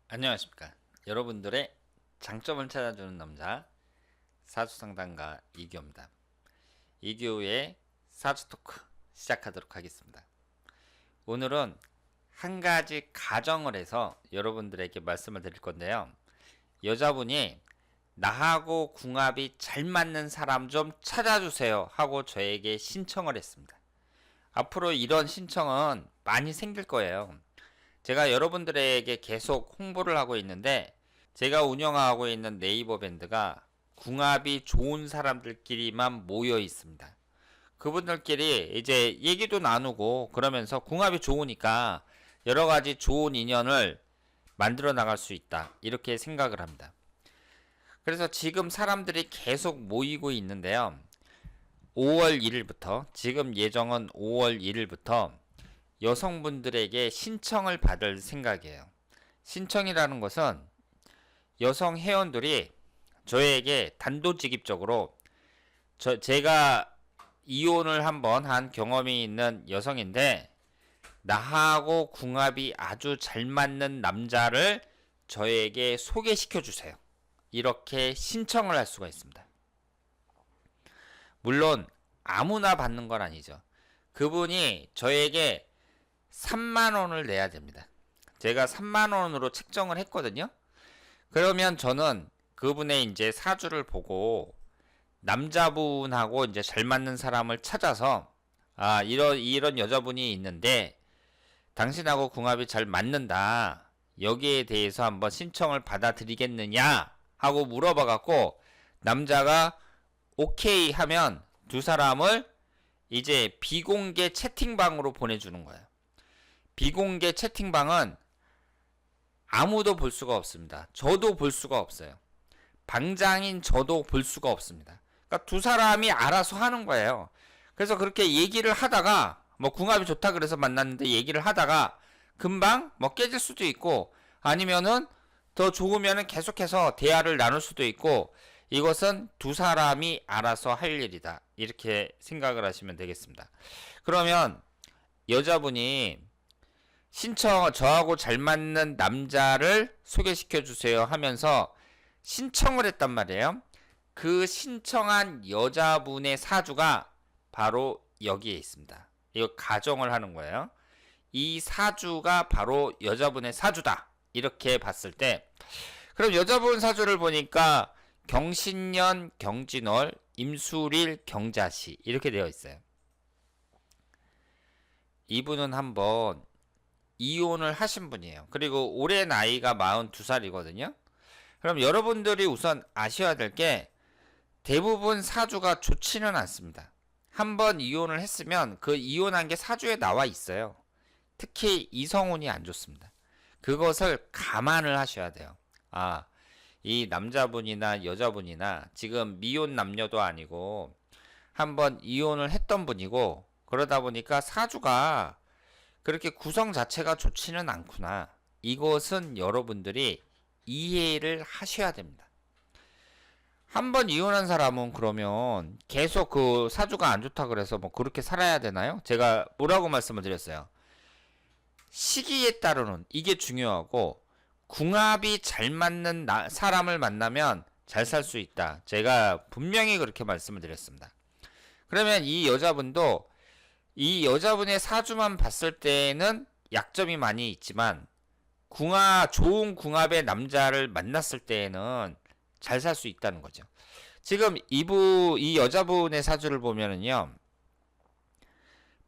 안녕하십니까. 여러분들의 장점을 찾아주는 남자 사주상담가 이규호입니다. 이규호의 사주토크 시작하도록 하겠습니다. 오늘은 한 가지 가정을 해서 여러분들에게 말씀을 드릴 건데요. 여자분이 나하고 궁합이 잘 맞는 사람 좀 찾아주세요 하고 저에게 신청을 했습니다. 앞으로 이런 신청은 많이 생길 거예요. 제가 여러분들에게 계속 홍보를 하고 있는데, 제가 운영하고 있는 네이버 밴드가 궁합이 좋은 사람들끼리만 모여 있습니다. 그분들끼리 이제 얘기도 나누고 그러면서 궁합이 좋으니까 여러 가지 좋은 인연을 만들어 나갈 수 있다, 이렇게 생각을 합니다. 그래서 지금 사람들이 계속 모이고 있는데요. 5월 1일부터, 지금 예정은 5월 1일부터 여성분들에게 신청을 받을 생각이에요. 신청이라는 것은 여성 회원들이 저에게 단도직입적으로 제가 이혼을 한번 한 경험이 있는 여성인데 나하고 궁합이 아주 잘 맞는 남자를 저에게 소개시켜 주세요, 이렇게 신청을 할 수가 있습니다. 물론 아무나 받는 건 아니죠. 그분이 저에게 3만원을 내야 됩니다. 제가 3만원으로 책정을 했거든요. 그러면 저는 그분의 이제 사주를 보고 남자분하고 이제 잘 맞는 사람을 찾아서, 이런 여자분이 있는데 당신하고 궁합이 잘 맞는다, 여기에 대해서 한번 신청을 받아들이겠느냐 하고 물어봐 갖고 남자가 오케이 하면 두 사람을 이제 비공개 채팅방으로 보내주는 거예요. 비공개 채팅방은 아무도 볼 수가 없습니다. 저도 볼 수가 없어요. 방장인 저도 볼 수가 없습니다. 그러니까 두 사람이 알아서 하는 거예요. 그래서 그렇게 얘기를 하다가 뭐 궁합이 좋다 그래서 만났는데 얘기를 하다가 금방 뭐 깨질 수도 있고, 아니면은 더 좋으면은 계속해서 대화를 나눌 수도 있고, 이것은 두 사람이 알아서 할 일이다, 이렇게 생각을 하시면 되겠습니다. 그러면 여자분이 저하고 잘 맞는 남자를 소개시켜 주세요 하면서 신청을 했단 말이에요. 그 신청한 여자분의 사주가 바로 여기에 있습니다. 이거 가정을 하는 거예요. 이 사주가 바로 여자분의 사주다, 이렇게 봤을 때, 그럼 여자분 사주를 보니까 경신년, 경진월, 임술일, 경자시 이렇게 되어 있어요. 이분은 한번 이혼을 하신 분이에요. 그리고 올해 나이가 42살이거든요. 그럼 여러분들이 우선 아셔야 될 게, 대부분 사주가 좋지는 않습니다. 한번 이혼을 했으면 그 이혼한 게 사주에 나와 있어요. 특히 이성운이 안 좋습니다. 그것을 감안을 하셔야 돼요. 이 남자분이나 여자분이나 지금 미혼 남녀도 아니고 한번 이혼을 했던 분이고, 그러다 보니까 사주가 그렇게 구성 자체가 좋지는 않구나, 이것은 여러분들이 이해를 하셔야 됩니다. 한번 이혼한 사람은 그러면 계속 그 사주가 안 좋다 그래서 뭐 그렇게 살아야 되나요? 제가 뭐라고 말씀을 드렸어요. 시기에 따르는 이게 중요하고, 궁합이 잘 맞는 사람을 만나면 잘 살 수 있다, 제가 분명히 그렇게 말씀을 드렸습니다. 그러면 이 여자분도 이 여자분의 사주만 봤을 때는 약점이 많이 있지만 좋은 궁합의 남자를 만났을 때에는 잘 살 수 있다는 거죠. 지금 이 여자분의 사주를 보면은요,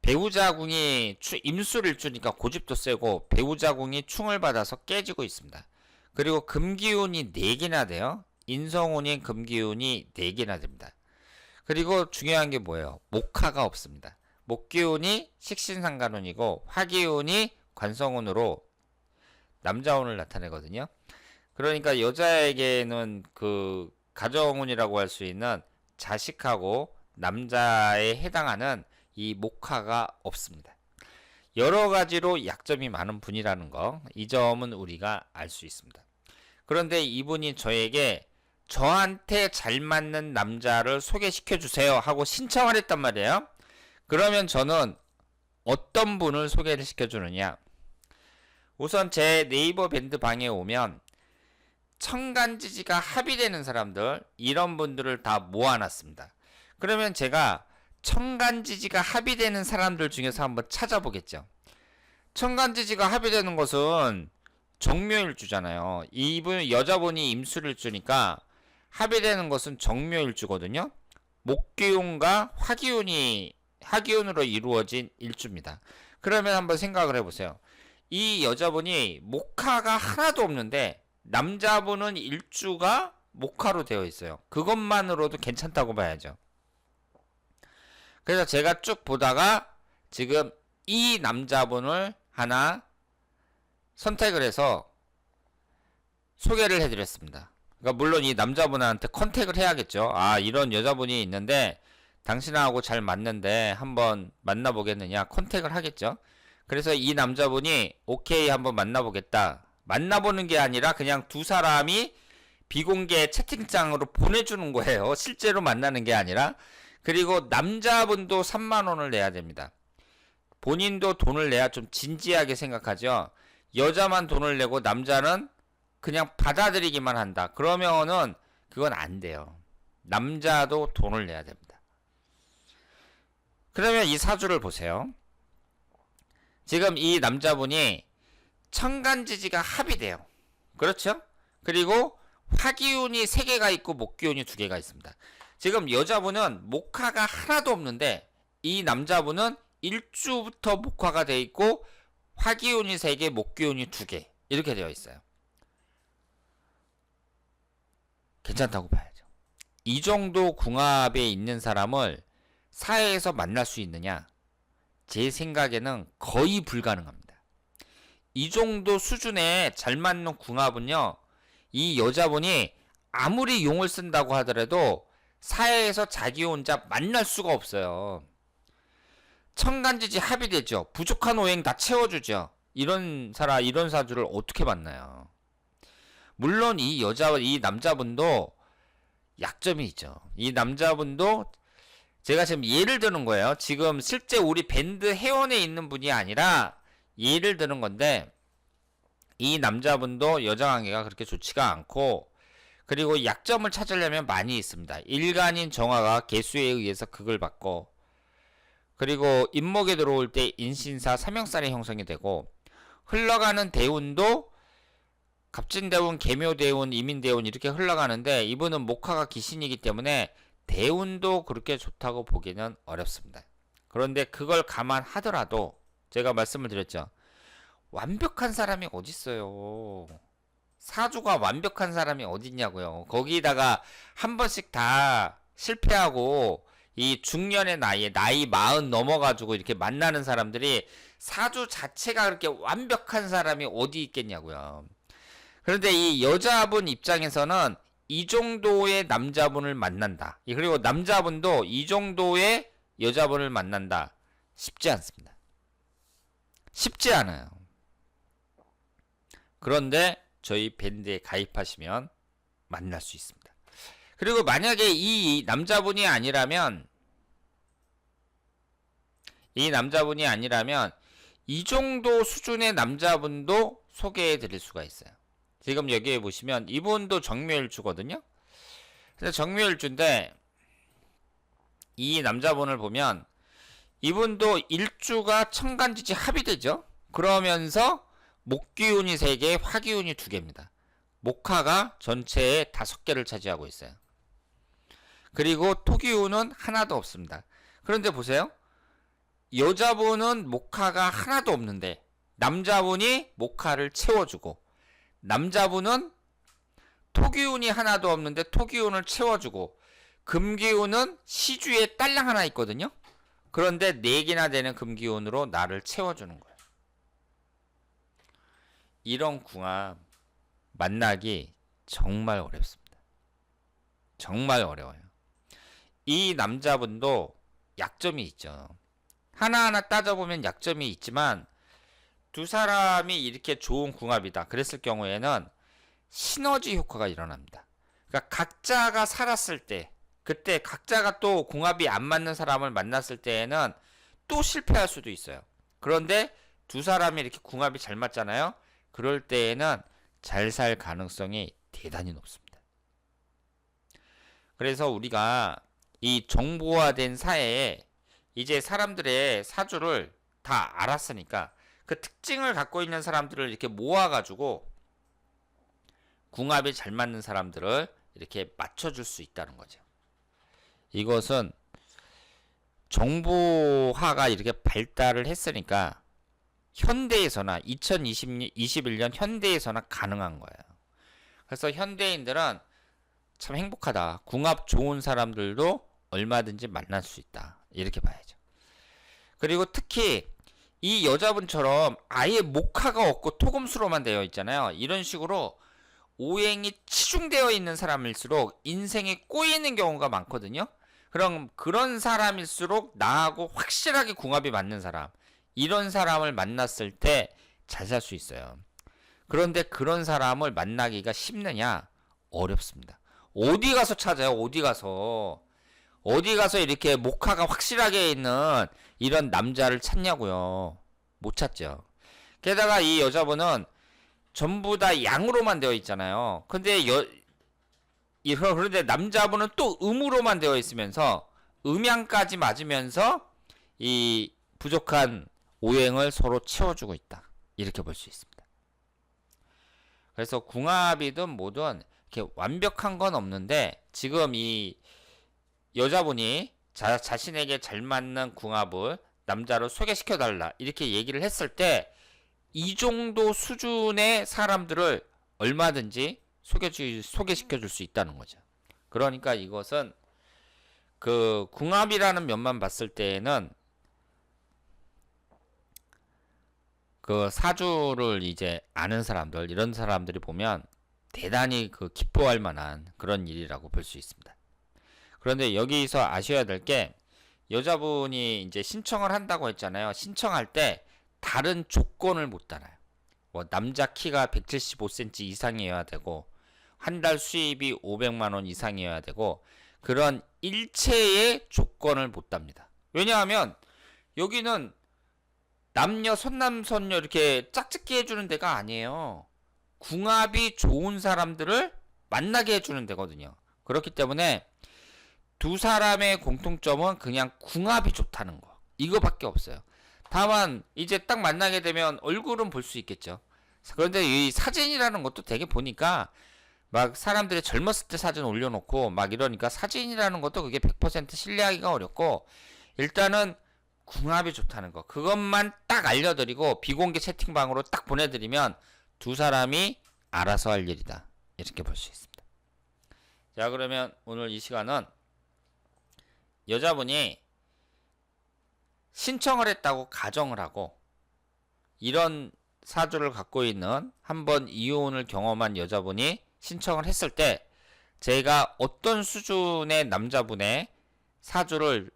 배우자궁이 임술일주니까 고집도 세고 배우자궁이 충을 받아서 깨지고 있습니다. 그리고 금기운이 4개나 돼요. 인성운인 금기운이 4개나 됩니다. 그리고 중요한 게 뭐예요? 목화가 없습니다. 목기운이 식신상간운이고 화기운이 관성운으로 남자운을 나타내거든요. 그러니까 여자에게는 그 가정운이라고 할 수 있는 자식하고 남자에 해당하는 이 목화가 없습니다. 여러 가지로 약점이 많은 분이라는 거, 이 점은 우리가 알 수 있습니다. 그런데 이분이 저한테 잘 맞는 남자를 소개시켜 주세요 하고 신청을 했단 말이에요. 그러면 저는 어떤 분을 소개를 시켜주느냐, 우선 제 네이버 밴드 방에 오면 천간지지가 합의되는 사람들, 이런 분들을 다 모아놨습니다. 그러면 제가 천간지지가 합의되는 사람들 중에서 한번 찾아보겠죠. 천간지지가 합의되는 것은 정묘일주잖아요. 이분 여자분이 임술일주니까 합의되는 것은 정묘일주거든요. 목기운과 화기운으로 이루어진 일주입니다. 그러면 한번 생각을 해보세요. 이 여자분이 목화가 하나도 없는데 남자분은 일주가 목화로 되어 있어요. 그것만으로도 괜찮다고 봐야죠. 그래서 제가 쭉 보다가 지금 이 남자분을 하나 선택을 해서 소개를 해드렸습니다. 그러니까 물론 이 남자분한테 컨택을 해야겠죠. 아, 이런 여자분이 있는데 당신하고 잘 맞는데 한번 만나보겠느냐, 컨택을 하겠죠. 그래서 이 남자분이 오케이 한번 만나보겠다, 만나보는 게 아니라 그냥 두 사람이 비공개 채팅창으로 보내주는 거예요. 실제로 만나는 게 아니라. 그리고 남자분도 3만원을 내야 됩니다. 본인도 돈을 내야 좀 진지하게 생각하죠. 여자만 돈을 내고 남자는 그냥 받아들이기만 한다. 그러면은 그건 안 돼요. 남자도 돈을 내야 됩니다. 그러면 이 사주를 보세요. 지금 이 남자분이 천간지지가 합의돼요. 그렇죠? 그리고 화기운이 3개가 있고 목기운이 2개가 있습니다. 지금 여자분은 목화가 하나도 없는데 이 남자분은 일주부터 목화가 되어 있고 화기운이 3개, 목기운이 2개 이렇게 되어 있어요. 괜찮다고 봐야죠. 이 정도 궁합에 있는 사람을 사회에서 만날 수 있느냐? 제 생각에는 거의 불가능합니다. 이 정도 수준에 잘 맞는 궁합은요, 이 여자분이 아무리 용을 쓴다고 하더라도 사회에서 자기 혼자 만날 수가 없어요. 천간지지 합의되죠. 부족한 오행 다 채워주죠. 이런 사주를 어떻게 만나요? 물론 이 남자분도 약점이 있죠. 이 남자분도 제가 지금 예를 드는 거예요. 지금 실제 우리 밴드 회원에 있는 분이 아니라 예를 드는 건데, 이 남자분도 여자관계가 그렇게 좋지가 않고, 그리고 약점을 찾으려면 많이 있습니다. 일간인 정화가 개수에 의해서 극을 받고, 그리고 인목에 들어올 때 인신사 삼형살이 형성이 되고, 흘러가는 대운도 갑진대운, 계묘대운, 이민대운 이렇게 흘러가는데, 이분은 목화가 기신이기 때문에 대운도 그렇게 좋다고 보기는 어렵습니다. 그런데 그걸 감안하더라도 제가 말씀을 드렸죠. 완벽한 사람이 어딨어요. 사주가 완벽한 사람이 어딨냐고요. 거기다가 한 번씩 다 실패하고 이 중년의 나이 40 넘어가지고 이렇게 만나는 사람들이 사주 자체가 그렇게 완벽한 사람이 어디 있겠냐고요. 그런데 이 여자분 입장에서는 이 정도의 남자분을 만난다. 그리고 남자분도 이 정도의 여자분을 만난다. 쉽지 않습니다. 쉽지 않아요. 그런데 저희 밴드에 가입하시면 만날 수 있습니다. 그리고 만약에 이 남자분이 아니라면 이 정도 수준의 남자분도 소개해 드릴 수가 있어요. 지금 여기에 보시면 이분도 정묘일주거든요. 근데 정묘일주인데 이 남자분을 보면 이분도 일주가 천간지지 합의되죠. 그러면서 목기운이 3개, 화기운이 2개입니다. 목화가 전체의 5개를 차지하고 있어요. 그리고 토기운은 하나도 없습니다. 그런데 보세요. 여자분은 목화가 하나도 없는데 남자분이 목화를 채워주고, 남자분은 토기운이 하나도 없는데 토기운을 채워주고, 금기운은 시주에 딸랑 하나 있거든요. 그런데 4개나 되는 금기운으로 나를 채워주는 거예요. 이런 궁합 만나기 정말 어렵습니다. 정말 어려워요. 이 남자분도 약점이 있죠. 하나하나 따져보면 약점이 있지만 두 사람이 이렇게 좋은 궁합이다 그랬을 경우에는 시너지 효과가 일어납니다. 그러니까 각자가 살았을 때, 그때 각자가 또 궁합이 안 맞는 사람을 만났을 때에는 또 실패할 수도 있어요. 그런데 두 사람이 이렇게 궁합이 잘 맞잖아요. 그럴 때에는 잘 살 가능성이 대단히 높습니다. 그래서 우리가 이 정보화된 사회에 이제 사람들의 사주를 다 알았으니까 그 특징을 갖고 있는 사람들을 이렇게 모아가지고 궁합이 잘 맞는 사람들을 이렇게 맞춰줄 수 있다는 거죠. 이것은 정보화가 이렇게 발달을 했으니까 현대에서나 2021년 현대에서나 가능한 거예요. 그래서 현대인들은 참 행복하다. 궁합 좋은 사람들도 얼마든지 만날 수 있다. 이렇게 봐야죠. 그리고 특히 이 여자분처럼 아예 목화가 없고 토금수로만 되어 있잖아요. 이런 식으로 오행이 치중되어 있는 사람일수록 인생에 꼬이는 경우가 많거든요. 그럼 그런 사람일수록 나하고 확실하게 궁합이 맞는 사람, 이런 사람을 만났을 때 잘 살 수 있어요. 그런데 그런 사람을 만나기가 쉽느냐? 어렵습니다. 어디 가서 찾아요? 어디 가서 이렇게 목화가 확실하게 있는 이런 남자를 찾냐고요? 못 찾죠. 게다가 이 여자분은 전부 다 양으로만 되어 있잖아요. 그런데 남자분은 또 음으로만 되어 있으면서 음양까지 맞으면서 이 부족한 오행을 서로 채워주고 있다. 이렇게 볼 수 있습니다. 그래서 궁합이든 뭐든 이렇게 완벽한 건 없는데 지금 이 여자분이 자신에게 잘 맞는 궁합을 남자로 소개시켜달라 이렇게 얘기를 했을 때 이 정도 수준의 사람들을 얼마든지 소개시켜줄 수 있다는 거죠. 그러니까 이것은 그 궁합이라는 면만 봤을 때에는 그 사주를 이제 아는 사람들, 이런 사람들이 보면 대단히 그 기뻐할 만한 그런 일이라고 볼 수 있습니다. 그런데 여기서 아셔야 될 게 여자분이 이제 신청을 한다고 했잖아요. 신청할 때 다른 조건을 못 달아요. 뭐 남자 키가 175cm 이상이어야 되고 한 달 수입이 500만 원 이상이어야 되고 그런 일체의 조건을 못 답니다. 왜냐하면 여기는 남녀 선남선녀 이렇게 짝짓기 해주는 데가 아니에요. 궁합이 좋은 사람들을 만나게 해주는 데거든요. 그렇기 때문에 두 사람의 공통점은 그냥 궁합이 좋다는 거. 이거밖에 없어요. 다만 이제 딱 만나게 되면 얼굴은 볼 수 있겠죠. 그런데 이 사진이라는 것도 되게 보니까 막 사람들이 젊었을 때 사진 올려놓고 막 이러니까 사진이라는 것도 그게 100% 신뢰하기가 어렵고 일단은 궁합이 좋다는 거. 그것만 딱 알려드리고 비공개 채팅방으로 딱 보내드리면 두 사람이 알아서 할 일이다. 이렇게 볼 수 있습니다. 자, 그러면 오늘 이 시간은 여자분이 신청을 했다고 가정을 하고 이런 사주를 갖고 있는 한번 이혼을 경험한 여자분이 신청을 했을 때 제가 어떤 수준의 남자분의 사주를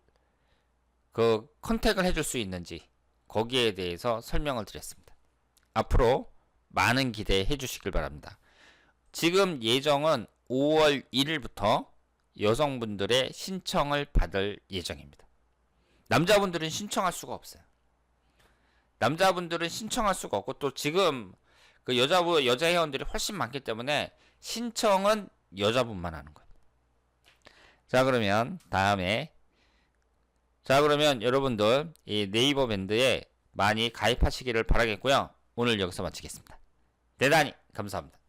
그 컨택을 해줄 수 있는지 거기에 대해서 설명을 드렸습니다. 앞으로 많은 기대해 주시길 바랍니다. 지금 예정은 5월 1일부터 여성분들의 신청을 받을 예정입니다. 남자분들은 신청할 수가 없어요. 남자분들은 신청할 수가 없고 또 지금 그 여자 회원들이 훨씬 많기 때문에 신청은 여자분만 하는 거예요. 자, 그러면 여러분들 이 네이버 밴드에 많이 가입하시기를 바라겠고요. 오늘 여기서 마치겠습니다. 대단히 감사합니다.